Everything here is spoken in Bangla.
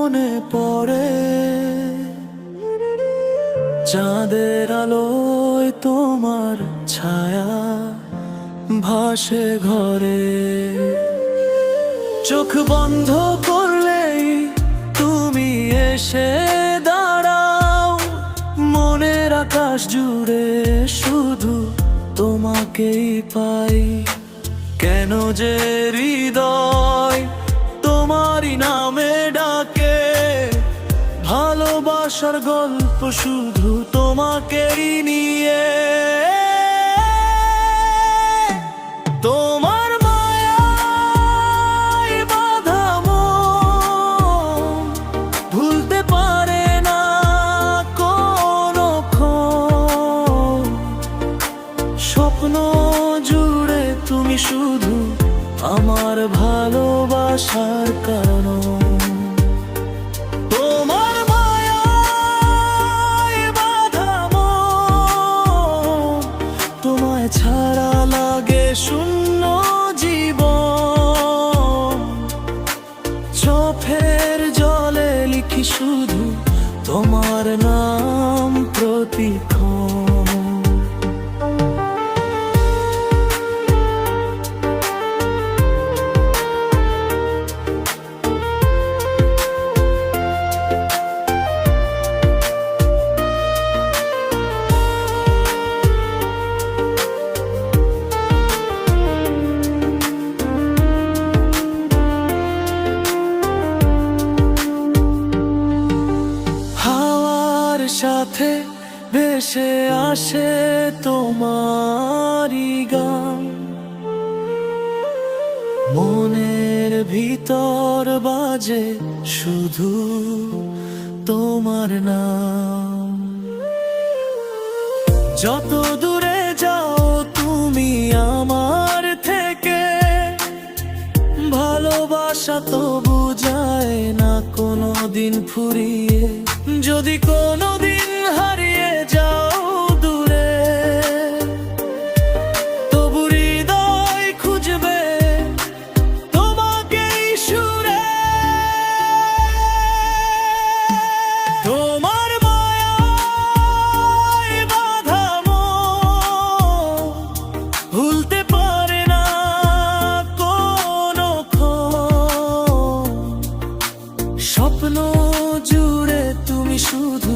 মনে পড়ে, চাঁদের আলোয় তোমার ছায়া ভাসে ঘরে। চোখ বন্ধ করলেই তুমি এসে দাঁড়াও, মনের আকাশ জুড়ে শুধু তোমাকেই পাই। কেন যে হৃদয় তোমারই নামে ডাকে, ভালোবাসার গল্প শুধু তোমাকেই নিয়ে। তোমার মায়ায় বাঁধা মন ভুলতে পারে না কোনক্ষণ। স্বপ্ন জুড়ে তুমি শুধু আমার ভালোবাসার কারণ। তোমার মায়ায় বাঁধা মন, তোমায় ছাড়া লাগে শূন্য জীবন। চোখের জলে লিখি শুধু তোমার নাম প্রতিক্ষণ। সাথে ভেসে আসে তোমারই গান, মনের ভিতর বাজে শুধু তোমার নাম। যত দূরে যাও তুমি আমার থেকে, ভালোবাসা তো বুঝায় না কোনোদিন ফুরিয়ে। যদি কোনোদিন হারিয়ে যাও দূরে, তবু হৃদয় খুঁজবে তোমাকেই সুরে। তোমার মায়ায় বাঁধা মন ভুলতে পারে না কোনক্ষণ। স্বপ্ন জুড়ে তুমি শুধু